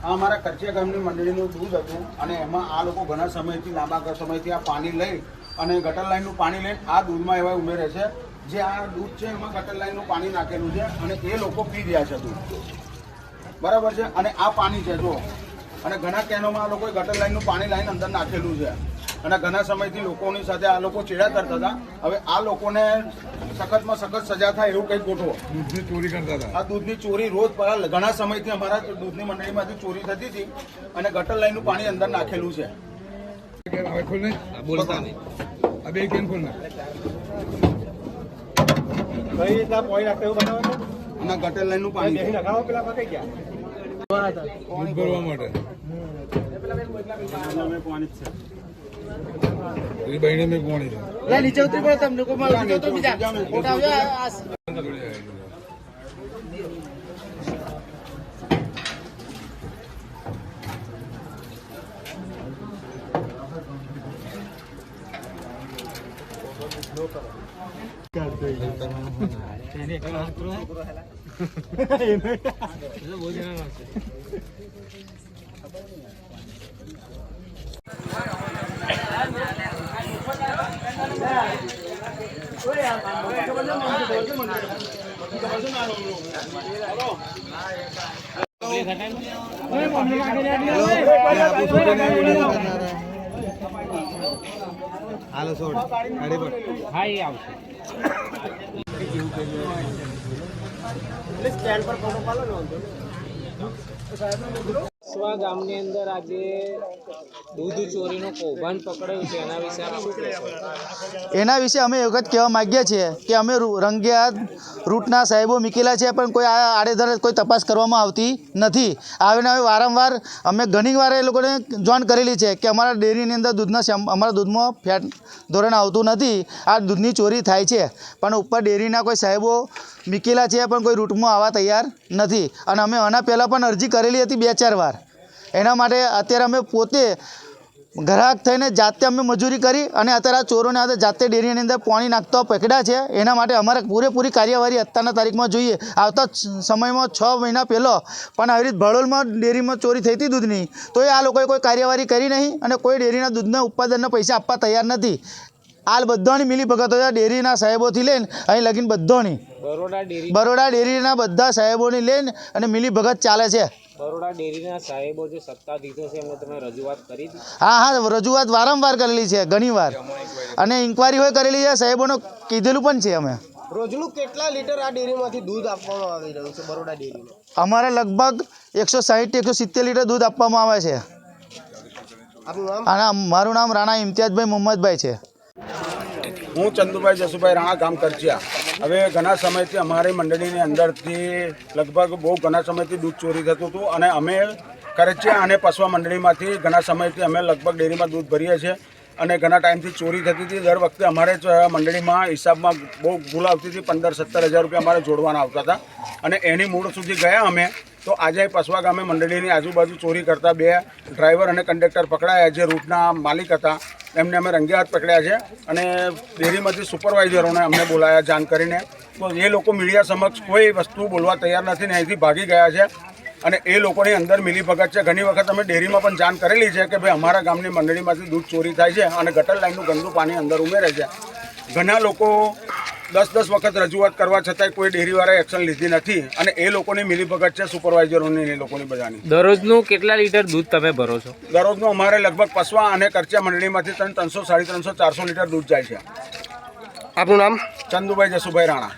અમારા કરચિયા ગામની મંડળીનું દૂધ હતું અને એમાં આ લોકો ઘણા સમયથી લાંબા સમયથી આ પાણી લઈ અને ગટર લાઈનનું પાણી લઈને આ દૂધમાં એવા ઉમેરે છે. જે આ દૂધ છે એમાં ગટર લાઈનનું પાણી નાખેલું છે અને એ લોકો પી રહ્યા છે દૂધ, બરાબર છે. અને આ પાણી છે જો, અને ઘણા કેનોમાં આ લોકોએ ગટર લાઈનનું પાણી લાઈને અંદર નાખેલું છે અને ઘણા સમયથી લોકોની સાથે આ લોકો ચેડા કરતા હતા. હવે આ લોકોને સખતમાં સખત સજા થાય એવું કંઈક ગોઠવો. દૂધની ચોરી કરતા હતા. આ દૂધની ચોરી રોજ ઘણા સમયથી અમારા દૂધની મંડળીમાંથી ચોરી થતી હતી અને ગટર લાઈનનું પાણી અંદર નાખેલું છે. કઈ રીતના પોઈ નાખતા એવું બનાવો છો? અને ગટર લાઈનનું પાણી નખાવો પેલા પકઈ ગયા દૂધ ભરવા માટે બહેને મેં પાણી છે. નીચે ઉતરી પડે તમને બીજા હાલો છોડ ગાડી પર હા એ આવશે સ્ટેન્ડ પર ફોટો પાડો ને સ્વા ગામની અંદર આજે દૂધ ચોરીનો કૌભાંડ પકડાયું છે, એના વિશે આપ શું કહેશો? એના વિશે અમે એક જ કહેવા માગીએ છીએ કે અમે રંગે હાથ રૂટના સાહેબો મૂકેલા છે પણ કોઈ આડેધડ કોઈ તપાસ કરવામાં આવતી નથી. આવીને હવે વારંવાર અમે ઘણી વાર એ લોકોને જાણ કરેલી છે કે અમારા ડેરીની અંદર અમારા દૂધમાં ફેટ ધોરણ આવતું નથી, આ દૂધની ચોરી થાય છે. પણ ઉપર ડેરીના કોઈ સાહેબો મૂકેલા છે પણ કોઈ રૂટમાં આવવા તૈયાર નથી. અને અમે આના પહેલાં પણ અરજી કરેલી હતી 2-4 વાર. એના માટે અત્યારે અમે પોતે ગ્રાહક થઈને જાતે અમે મજૂરી કરી અને અત્યારે આ ચોરોને જાતે ડેરીની અંદર પાણી નાખતા પકડ્યા છે. એના માટે અમારે પૂરેપૂરી કાર્યવાહી અત્યારના તારીખમાં જોઈએ. આવતા સમયમાં 6 મહિના પહેલાં પણ આવી રીતે ભડોલમાં ડેરીમાં ચોરી થઈ હતી દૂધની, તો એ આ લોકોએ કોઈ કાર્યવાહી કરી નહીં અને કોઈ ડેરીના દૂધના ઉત્પાદનના પૈસા આપવા તૈયાર નથી. આ બધાની મિલીભગત હોય ડેરીના સાહેબોથી લઈને અહીં લગીને બધાની બરોડા ડેરીના બધા સાહેબોની લઈને અને મિલીભગત ચાલે છે. બરોડા ડેરીના સાહેબો જે સત્તાધીશો છે એમને તમે રજૂઆત કરી હતી? હા, રજૂઆત વારંવાર કરેલી છે, ઘણી વાર, અને ઇન્કવાયરી હોય કરેલી છે, સાહેબોને કીધેલું પણ છે. અમે રોજનું કેટલા લીટર આ ડેરીમાંથી દૂધ આપવામાં આવી રહ્યું છે બરોડા ડેરીમાં? અમારે લગભગ 160-170 લીટર દૂધ આપવામાં આવે છે. આપનું નામ? અને મારું નામ રાણા ઇમ્તિયાઝભાઈ મોહમ્મદભાઈ છે. હું ચંદુભાઈ જસુભાઈ રાણા, ગામ કરચિયા. હવે ઘણા સમયથી અમારી મંડળીની અંદરથી લગભગ બહુ ઘણા સમયથી દૂધ ચોરી થતું હતું અને અમે કરચિયા અને પસવા મંડળીમાંથી ઘણા સમયથી અમે લગભગ ડેરીમાં દૂધ ભરીએ છીએ અને ઘણા ટાઈમથી ચોરી થતી હતી. દર વખતે અમારે જ મંડળીમાં હિસાબમાં બહુ ભૂલ આવતી હતી. 15-17 હજાર રૂપિયા અમારે જોડવાના આવતા હતા અને એની મૂળ સુધી ગયા અમે. તો આજે પસવા ગામે મંડળીની આજુબાજુ ચોરી કરતા 2 ડ્રાઈવર અને કંડક્ટર પકડાયા, જે રૂટના માલિક હતા. એમને અમે રંગે હાથ પકડ્યા છે અને ડેરીમાંથી સુપરવાઇઝરોને અમને બોલાયા જાણ કરીને. તો એ લોકો મીડિયા સમક્ષ કોઈ વસ્તુ બોલવા તૈયાર નથી ને અહીંથી ભાગી ગયા છે અને એ લોકોની અંદર મિલીભગત છે. ઘણી વખત અમે ડેરીમાં પણ જાણ કરેલી છે કે ભાઈ અમારા ગામની મંડળીમાંથી દૂધ ચોરી થાય છે અને ગટર લાઈનનું ગંદુ પાણી અંદર ઉમેરે છે. ઘણા લોકો 10 વખત રજૂઆત કરવા છતાંય કોઈ ડેરીવાળાએ એક્શન લીધી નથી અને એ લોકોની મિલીભગત છે, સુપરવાઇઝરોની, એ લોકોની બધાની. દરરોજનું કેટલા લીટર દૂધ તમે ભરો છો? દરરોજનું અમારે લગભગ પસવા અને કરચિયા મંડળીમાંથી 300, 350, 400 લીટર દૂધ જાય છે. આપનું નામ? ચંદુભાઈ જસુભાઈ રાણા.